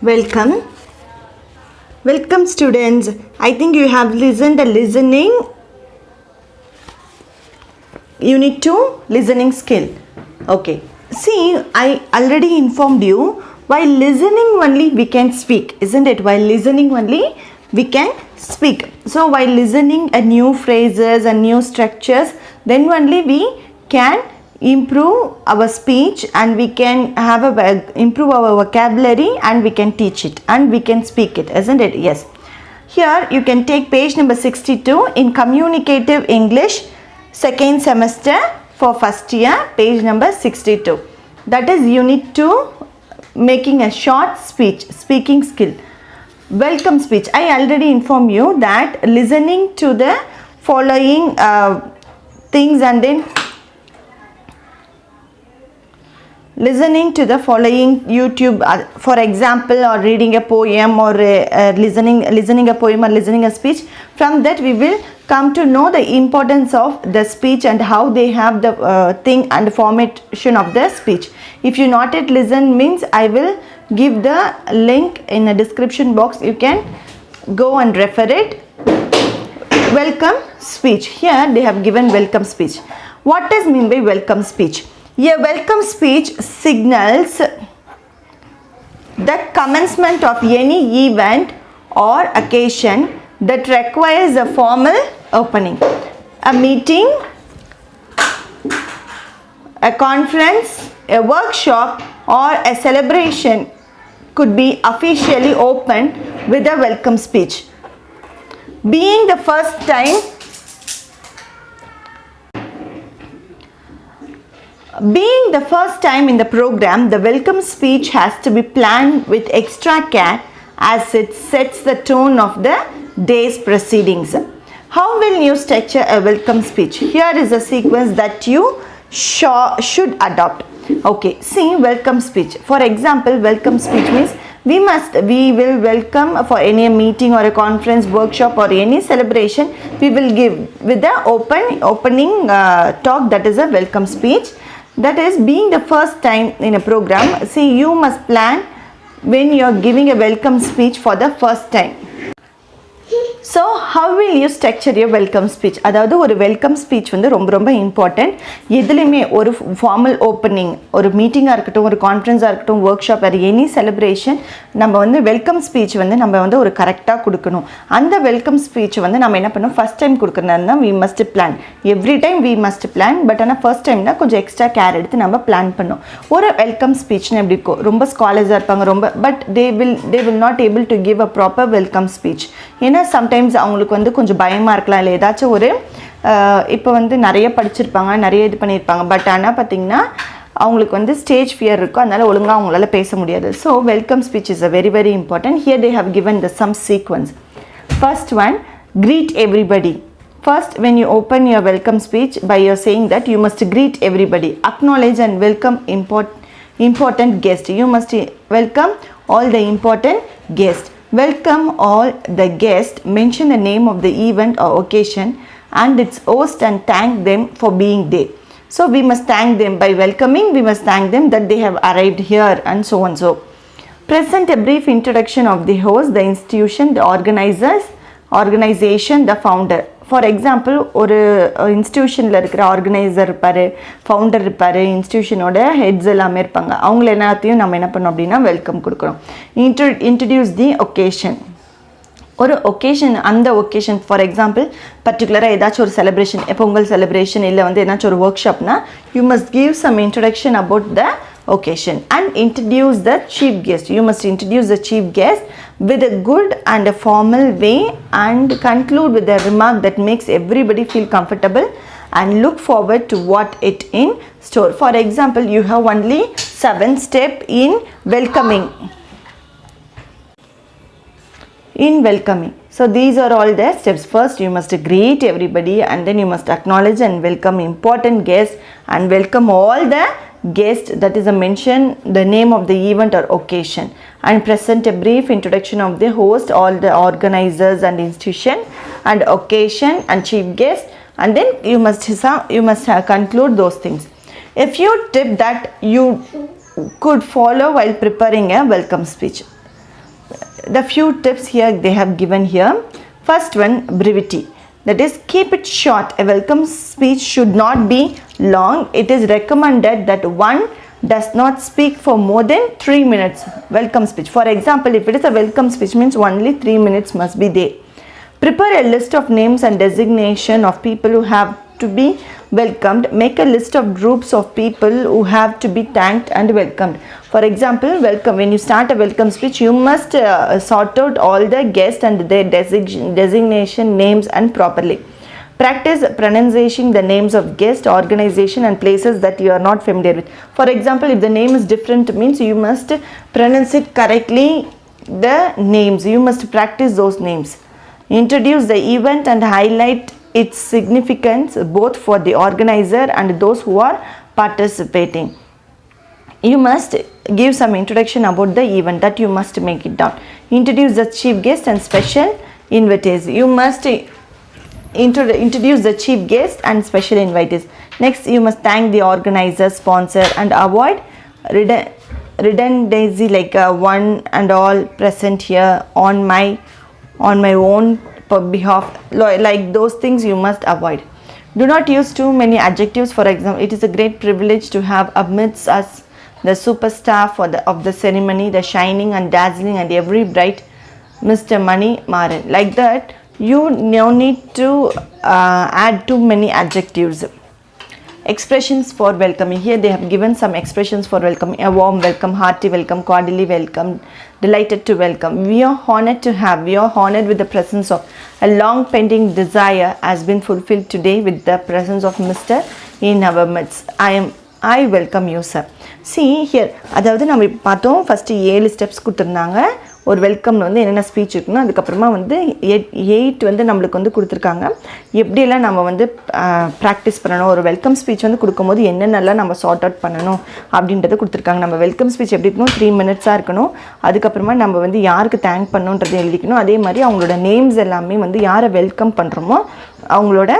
Welcome. Welcome students. I think you have listened the listening unit 2 listening skill. Okay. See, I already informed you while listening only we can speak, isn't it? While listening only we can speak. So while listening a new phrases and new structures, then only we can improve our speech and we can have improve our vocabulary and we can teach it and we can speak it, isn't it? Yes. Here you can take page number 62 in communicative English second semester for first year, page number 62. That is unit 2, making a short speech, speaking skill. Welcome speech. I already informed you that listening to the following things and then listening to the following YouTube, for example, or reading a poem or listening a poem or listening a speech. From that we will come to know the importance of the speech and how they have the thing and formation of the speech. If you not yet listen means I will give the link in the description box. You can go and refer it. Welcome speech. Here they have given welcome speech. What does mean by welcome speech? A welcome speech signals the commencement of any event or occasion that requires a formal opening. A meeting, a conference, a workshop, or a celebration could be officially opened with a welcome speech. Being the first time in the program, the welcome speech has to be planned with extra care as it sets the tone of the day's proceedings. How will you structure a welcome speech? Here is a sequence that you should adopt. Okay, see, welcome speech. For example, welcome speech means we will welcome for any meeting or a conference, workshop or any celebration. We will give with the opening talk, that is a welcome speech. That is being the first time in a program. See, you must plan when you are giving a welcome speech for the first time. So how will you structure your welcome speech? அதாவது ஒரு welcome speech வந்து ரொம்ப important. எதுலையுமே ஒரு formal opening, ஒரு மீட்டிங்காக இருக்கட்டும், ஒரு கான்ஃபரன்ஸாக இருக்கட்டும், ஒர்க் ஷாப், வேறு எனி செலிப்ரேஷன், நம்ம வந்து வெல்கம் ஸ்பீச் வந்து நம்ம வந்து ஒரு கரெக்டாக கொடுக்கணும். அந்த வெல்கம் ஸ்பீச் வந்து நம்ம என்ன பண்ணணும், ஃபஸ்ட் டைம் கொடுக்குறதுனா we must plan. Every time we must plan. But ஆனால் ஃபர்ஸ்ட் டைம்னா கொஞ்சம் எக்ஸ்ட்ரா கேர் எடுத்து நம்ம பிளான் பண்ணோம். ஒரு வெல்கம் ஸ்பீச்னு எப்படி இருக்கும், ரொம்ப ஸ்காலர்ஸாக இருப்பாங்க but they will not able to give a proper welcome speech. ஏன்னா சம்டைம்ஸ் அவங்களுக்கு வந்து கொஞ்சம் பயமாக இருக்கலாம், இல்லை ஏதாச்சும் ஒரு இப்போ வந்து நிறைய படிச்சிருப்பாங்க, நிறைய இது பண்ணியிருப்பாங்க, பட் ஆனால் பார்த்திங்கன்னா அவங்களுக்கு வந்து ஸ்டேஜ் ஃபியர் இருக்கும், அதனால் ஒழுங்காக அவங்களால பேச முடியாது. So welcome speech is a very important. Here they have given the some sequence. First one, greet everybody. First, when you open your welcome speech by your saying that you must greet everybody, acknowledge and welcome important guests. You must welcome all the important guests. Welcome all the guests, mention the name of the event or occasion and its host and thank them for being there. So we must thank them by welcoming, we must thank them that they have arrived here and so on. So present a brief introduction of the host, the institution, the organization, the founder. For example, ஒரு இன்ஸ்டியூஷனில் இருக்கிற organiser இருப்பார், founder இருப்பார், இன்ஸ்டியூஷனோட heads எல்லாமே இருப்பாங்க. அவங்கள எல்லாத்தையும் நம்ம என்ன பண்ணோம் அப்படின்னா வெல்கம் கொடுக்குறோம். இன்ட்ரடியூஸ் தி ஒகேஷன். ஒரு ஒகேஷன், அந்த ஒகேஷன் ஃபார் எக்ஸாம்பிள் பர்டிகுலராக ஏதாச்சும் ஒரு செலிப்ரேஷன், பொங்கல் செலிப்ரேஷன், இல்லை வந்து ஏதாச்சும் ஒரு ஒர்க் ஷாப்னா you must give some introduction about the occasion and introduce the chief guest. You must introduce the chief guest with a good and a formal way and conclude with a remark that makes everybody feel comfortable and look forward to what it in store. For example, you have only 7 steps in welcoming. So these are all the steps. First, you must greet everybody and then you must acknowledge and welcome important guests and welcome all the guest, that is a mention the name of the event or occasion and present a brief introduction of the host, all the organizers and institution and occasion and chief guest, and then you must conclude those things. A few tips that you could follow while preparing a welcome speech. the few tips here they have given here. First one, brevity. That is, keep it short. A welcome speech should not be long. It is recommended that one does not speak for more than 3 minutes. Welcome speech. For example, if it is a welcome speech, means only 3 minutes must be there. Prepare a list of names and designation of people who have to be welcomed. Make a list of groups of people who have to be thanked and welcomed. For example, welcome. When you start a welcome speech, you must sort out all the guests and their designation names and properly. Practice pronouncing the names of guests, organization and places that you are not familiar with. For example, if the name is different, means you must pronounce it correctly, the names. You must practice those names. Introduce the event and highlight its significance both for the organizer and those who are participating. You must give some introduction about the event, that you must make it down. Introduce the chief guest and special invitees. You must introduce the chief guest and special invitees. Next, you must thank the organizer, sponsor and avoid redundancy like one and all present here on my own behalf, like those things you must avoid. Do not use too many adjectives. For example, it is a great privilege to have amidst us the superstar of the ceremony, the shining and dazzling and every bright Mr. Mani Maran. Like that, you no need to add too many adjectives. Expressions for welcoming. Here they have given some expressions for welcoming. A warm welcome, hearty welcome, cordially welcome, delighted to welcome. We are honored to have. We are honored with the presence of a long pending desire has been fulfilled today with the presence of Mr. in our midst. I welcome you, sir. See here, அதாவது நம்ம பார்த்தோம் first 7 steps கொடுத்துருந்தாங்க. ஒரு வெல்கம்ல வந்து என்னென்ன speech இருக்குன்னா, அதுக்கப்புறமா வந்து 8 வந்து நம்மளுக்கு வந்து கொடுத்துருக்காங்க. எப்படியெல்லாம் நம்ம வந்து ப்ராக்டிஸ் பண்ணணும், ஒரு வெல்கம் ஸ்பீச் வந்து கொடுக்கும்போது என்னென்னலாம் நம்ம சார்ட் அவுட் பண்ணணும் அப்படின்றத கொடுத்துருக்காங்க. நம்ம வெல்கம் ஸ்பீச் எப்படி இருக்கணும், 3 மினிட்ஸாக இருக்கணும். அதுக்கப்புறமா நம்ம வந்து யாருக்கு தேங்க் பண்ணணுன்றதை எழுதிக்கணும். அதே மாதிரி அவங்களோட நேம்ஸ் எல்லாமே வந்து யாரை வெல்கம் பண்ணுறோமோ அவங்களோட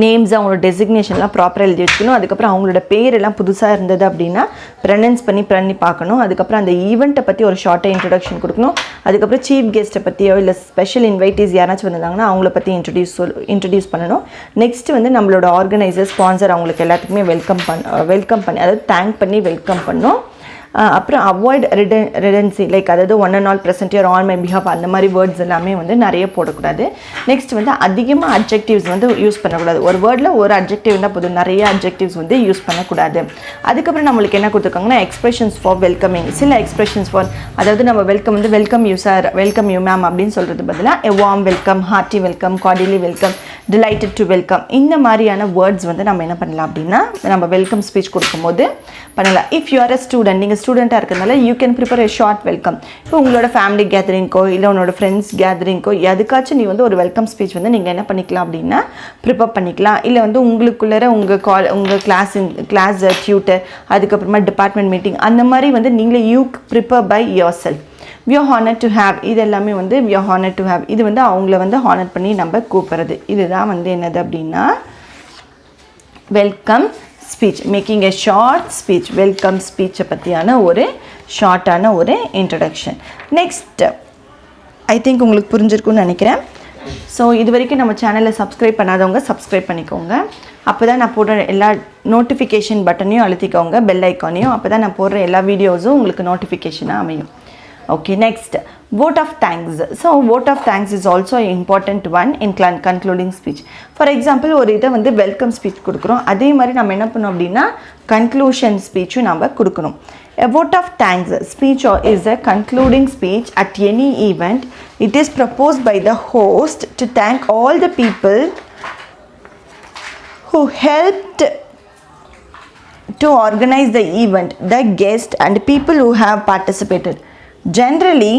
நேம்ஸ், அவங்களோட டெசிக்னேஷன்லாம் ப்ராப்பராக எழுதி வச்சுக்கணும். அதுக்கப்புறம் அவங்களோட பேர் எல்லாம் புதுசாக இருந்தது அப்படின்னா ப்ரனன்ஸ் பண்ணி பார்க்கணும். அதுக்கப்புறம் அந்த ஈவெண்ட்டை பற்றி ஒரு ஷார்ட்டாக இன்ட்ரடக்ஷன் கொடுக்கணும். அதுக்கப்புறம் சீஃப் கெஸ்ட்டை பற்றியோ இல்லை ஸ்பெஷல் இன்வைட்டீஸ் யாராச்சும் வந்திருந்தாங்கன்னா அவங்கள பற்றி இன்ட்ரடியூஸ் பண்ணணும். நெக்ஸ்ட் வந்து நம்மளோட ஆர்கனைசர், ஸ்பான்சர் அவங்களுக்கு எல்லாத்துக்குமே வெல்கம் பண்ணி அதாவது தேங்க் பண்ணி வெல்கம் பண்ணணும். அப்புறம் அவாய்ட் ரிடன்சி லைக் அதாவது one and all present your on my behalf அந்த மாதிரி வேர்ட்ஸ் எல்லாமே வந்து நிறைய போடக்கூடாது. நெக்ஸ்ட் வந்து அதிகமாக அட்ஜெக்டிவ்ஸ் வந்து யூஸ் பண்ணக்கூடாது. ஒரு வேர்டில் ஒரு அட்ஜெக்டிவ் இருந்தால் போதும், நிறைய அட்ஜெக்டிவ்ஸ் வந்து யூஸ் பண்ணக்கூடாது. அதுக்கப்புறம் நம்மளுக்கு என்ன கொடுத்துருக்காங்கன்னா எக்ஸ்பிரஷன்ஸ் ஃபார் வெல்கமிங். சில எக்ஸ்பிரஷன்ஸ் ஃபார் அதாவது நம்ம வெல்கம் வந்து welcome you sir, welcome you ma'am அப்படின்னு சொல்கிறது பதிலாக a warm welcome, hearty welcome, cordially welcome, delighted to welcome, இந்த மாதிரியான வேர்ட்ஸ் வந்து நம்ம என்ன பண்ணலாம் அப்படின்னா நம்ம வெல்கம் ஸ்பீச் கொடுக்கும்போது பண்ணலாம். If you are a student, நீங்கள் ஸ்டூடெண்ட்டாக இருக்கிறதுனால you can prepare a short welcome. இப்போ உங்களோட ஃபேமிலி கேதரிங்க்கோ இல்லை உன்னோட ஃப்ரெண்ட்ஸ் கேதரிங்க்கோ எதுக்காச்சும் நீ வந்து ஒரு வெல்கம் ஸ்பீச் வந்து நீங்கள் என்ன பண்ணிக்கலாம் அப்படின்னா ப்ரிப்பேர் பண்ணிக்கலாம். இல்லை வந்து உங்களுக்குள்ளே உங்கள் கிளாஸ் டியூட்டர், அதுக்கப்புறமா டிபார்ட்மெண்ட் மீட்டிங், அந்த மாதிரி வந்து நீங்களே you prepare by yourself. we are honored to have, இது எல்லாமே வந்து we are honored to have, இது வந்து அவங்கள வந்து ஹானர் பண்ணி நம்ம கூப்பிடுறது. இதுதான் வந்து என்னது அப்படின்னா welcome speech. Making a short speech, welcome ஸ்பீச்சை பற்றியான ஒரு ஷார்ட்டான ஒரு இன்ட்ரடக்ஷன். நெக்ஸ்ட் ஐ திங்க் உங்களுக்கு புரிஞ்சிருக்குன்னு நினைக்கிறேன். ஸோ இது வரைக்கும் நம்ம சேனலை சப்ஸ்கிரைப் பண்ணாதவங்க சப்ஸ்கிரைப் பண்ணிக்கோங்க. அப்போ தான் நான் போடுற எல்லா நோட்டிஃபிகேஷன் பட்டனையும் அழுத்திக்கோங்க, பெல் ஐக்கானையும். அப்போ தான் நான் போடுற எல்லா வீடியோஸும் உங்களுக்கு நோட்டிஃபிகேஷனாக அமையும். Okay, next, vote of thanks. So vote of thanks is also an important one in concluding speech. For example, ஒரு இதை வந்து வெல்கம் ஸ்பீச் கொடுக்குறோம், அதே மாதிரி நம்ம என்ன பண்ணோம் அப்படின்னா கன்க்ளூஷன் ஸ்பீச்சும் நம்ம கொடுக்கணும். A vote of thanks speech is a concluding speech at any event. It is proposed by the host to thank all the people who helped to organize the event, the guests and people who have participated. Generally,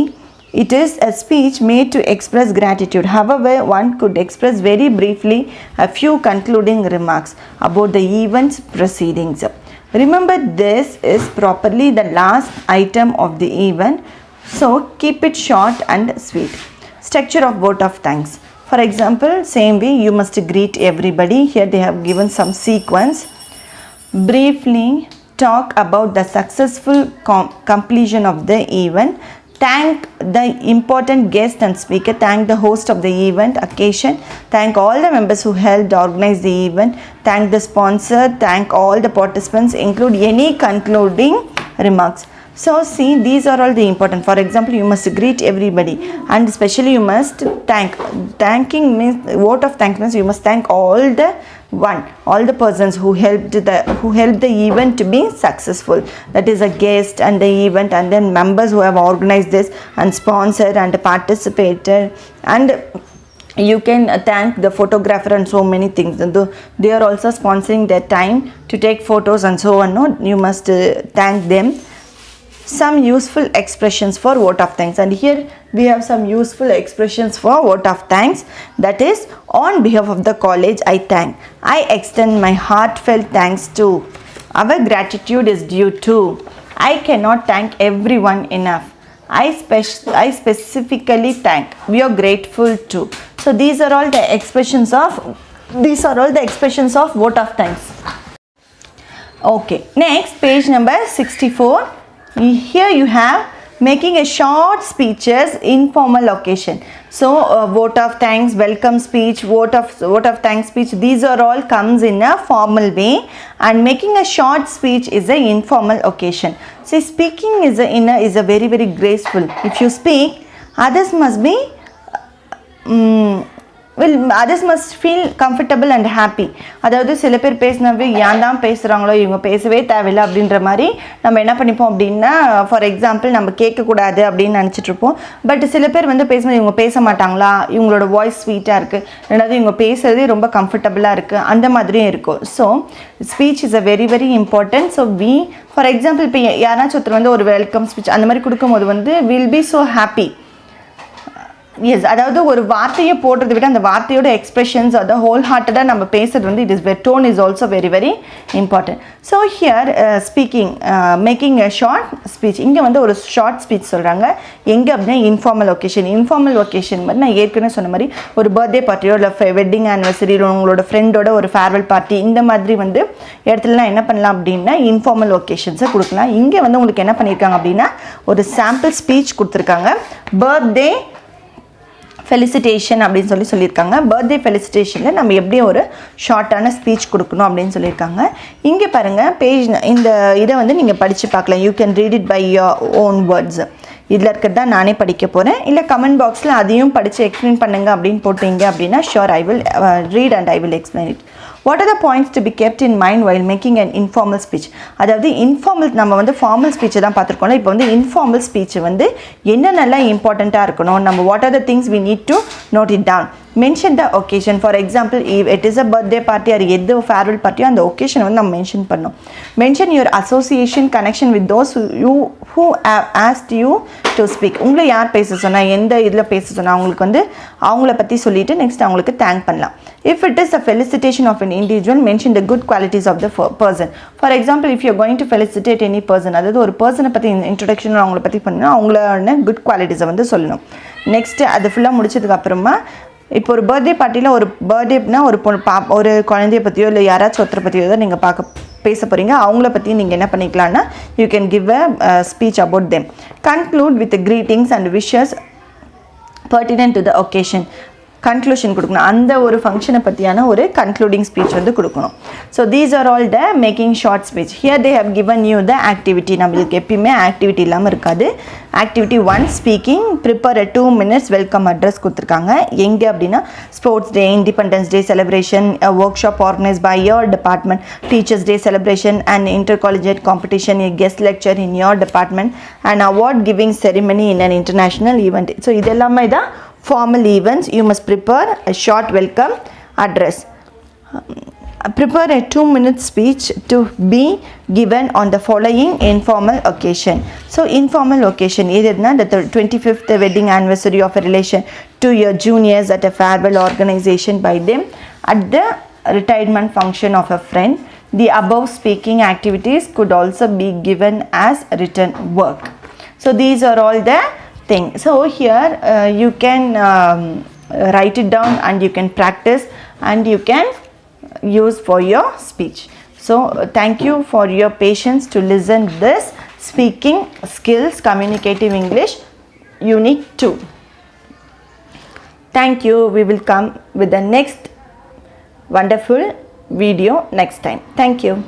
it is a speech made to express gratitude. However, one could express very briefly a few concluding remarks about the event's proceedings. Remember, this is properly the last item of the event, so keep it short and sweet. Structure of vote of thanks. For example, same way you must greet everybody. Here they have given some sequence. Briefly talk about the successful completion of the event. Thank the important guest and speaker. Thank the host of the event, occasion. Thank all the members who helped organize the event. Thank the sponsor. Thank all the participants. Include any concluding remarks. So see, these are all the important. For example, you must greet everybody, and especially you must thank. Thanking means vote of thanks means you must thank all the persons who helped the event to be successful. That is a guest and the event, and then members who have organized this and sponsored and participated, and you can thank the photographer and so many things. They are also sponsoring their time to take photos and so on. No, you must thank them. Some useful expressions for vote of thanks, and here we have some useful expressions for vote of thanks. That is, on behalf of the college, I extend my heartfelt thanks to. Our gratitude is due to. I cannot thank everyone enough. I specifically thank. We are grateful to. So these are all the expressions of vote of thanks. Okay, next, page number 64. Here you have making a short speeches, informal occasion. So vote of thanks, welcome speech, vote of thanks speech, these are all comes in a formal way, and making a short speech is a informal occasion. See, speaking is a very, very graceful. If you speak, others must be others must feel comfortable and happy. அதாவது சில பேர் பேசினவே ஏன் தான் பேசுகிறாங்களோ, இவங்க பேசவே தேவையில்லை அப்படின்ற மாதிரி நம்ம என்ன பண்ணிப்போம் அப்படின்னா, ஃபார் எக்ஸாம்பிள் நம்ம கேட்கக்கூடாது அப்படின்னு நினச்சிட்ருப்போம். பட் சில பேர் வந்து பேசும்போது இவங்க பேச மாட்டாங்களா, இவங்களோட வாய்ஸ் ஸ்வீட்டாக இருக்குது, ரெண்டாவது இவங்க பேசுகிறதே ரொம்ப கம்ஃபர்டபுளாக இருக்குது, அந்த மாதிரியும் இருக்கும். So speech is a very very important. So for example இப்போ யாராச்சும் ஒருத்தர் வந்து ஒரு வெல்கம் ஸ்பீச் அந்த மாதிரி கொடுக்கும்போது வந்து will be so happy. Yes, அதாவது ஒரு வார்த்தையை போடுறதை விட அந்த வார்த்தையோட எக்ஸ்பிரஷன்ஸ், அதை ஹோல் ஹார்ட்டடாக நம்ம பேசுறது வந்து it is tone is also very very important. So here speaking, making a short speech. இங்கே வந்து ஒரு ஷார்ட் ஸ்பீச் சொல்கிறாங்க. எங்கே அப்படின்னா இன்ஃபார்மல் ஒகேஷன். இன்ஃபார்மல் ஒகேஷன் மாதிரி நான் ஏற்கனவே சொன்ன மாதிரி ஒரு பர்த்டே பார்ட்டியோ இல்லை வெட்டிங் ஆனிவர்சரி, உங்களோட ஃப்ரெண்டோட ஒரு ஃபேர்வெல் பார்ட்டி, இந்த மாதிரி வந்து இடத்துலலாம் என்ன பண்ணலாம் அப்படின்னா இன்ஃபார்மல் ஒகேஷன்ஸை கொடுக்கலாம். இங்கே வந்து உங்களுக்கு என்ன பண்ணியிருக்காங்க அப்படின்னா ஒரு சாம்பிள் ஸ்பீச் கொடுத்துருக்காங்க. பர்த்டே ஃபெலிசிட்டேஷன் அப்படின்னு சொல்லியிருக்காங்க. பர்த்டே ஃபெலிசிட்டேஷனில் நம்ம எப்படி ஒரு ஷார்ட்டான ஸ்பீச் கொடுக்கணும் அப்படின்னு சொல்லியிருக்காங்க. இங்கே பாருங்கள், பேஜ் இந்த இதை வந்து நீங்கள் படித்து பார்க்கலாம். You can read it by your own words. இதில் இருக்கிறது தான் நானே படிக்க போகிறேன். இல்லை கமெண்ட் பாக்ஸில் அதையும் படித்து எக்ஸ்பிளைன் பண்ணுங்கள் அப்படின்னு போட்டீங்க அப்படின்னா sure I will read and I will explain it. What are the points to be kept in mind while making an informal speech? அதாவது இன்ஃபார்மல், நம்ம வந்து ஃபார்மல் ஸ்பீச்சை தான் பார்த்துருக்கோம்ல, இப்போ வந்து இன்ஃபார்மல் ஸ்பீச் வந்து என்னென்னலாம் இம்பார்ட்டண்ட்டாக இருக்கணும், நம்ம what are the things we need to note it down. Mention the occasion. For example it is a birthday party or எது ஃபேர்வெல் பார்ட்டியோ அந்த ஒகேஷன் வந்து நம்ம மென்ஷன் பண்ணோம். Mention your association connection with those who asked you to speak. உங்களை யார் பேச சொன்னால், எந்த இதில் பேச சொன்னால் அவங்களுக்கு வந்து அவங்கள பற்றி சொல்லிவிட்டு நெக்ஸ்ட் அவங்களுக்கு தேங்க் பண்ணலாம். If it is a felicitation of an individual, mention the good qualities of the person. For example if you going to felicitate any person, அதாவது ஒரு பர்சனை பற்றி இன்ட்ரடக்ஷன் அவங்கள பற்றி பண்ணணும், அவங்களோட குட் குவாலிட்டிஸை வந்து சொல்லணும். நெக்ஸ்ட்டு அது ஃபுல்லாக முடிச்சதுக்கப்புறமா இப்போ ஒரு பர்த்டே பார்ட்டியில் ஒரு பர்த்டேனா ஒரு குழந்தைய பற்றியோ இல்லை யாராச்சும் ஒருத்தரை பற்றியோ தான் நீங்கள் பேச போகிறீங்க. அவங்கள பற்றி நீங்கள் என்ன பண்ணிக்கலாம்னா you can give a speech about them. Conclude with greetings and wishes pertinent to the occasion. Conclusion கொடுக்கணும். அந்த ஒரு ஃபங்க்ஷனை பற்றியான ஒரு கன்க்ளூடிங் ஸ்பீச் வந்து கொடுக்கணும். So these are all the making short speech. Here they have given you the activity. நம்மளுக்கு எப்பயுமே ஆக்டிவிட்டி இல்லாமல் இருக்காது. Activity 1 speaking, prepare a 2 minutes welcome address கொடுத்துருக்காங்க. எங்கே அப்படின்னா sports day, independence day celebration, workshop organise by your department, teachers day celebration and inter college competition, a guest lecture in your department, and award giving ceremony in an international event. So இதெல்லாமே தான் formal events. You must prepare a short welcome address. Prepare a 2-minute speech to be given on the following informal occasion. So informal occasion either the 25th wedding anniversary of a relation, to your juniors at a farewell organization by them, at the retirement function of a friend. The above speaking activities could also be given as written work. So these are all the thing. So here you can write it down and you can practice and you can use for your speech. So thank you for your patience to listen this speaking skills communicative English Unit 2. Thank you. We will come with the next wonderful video next time. Thank you.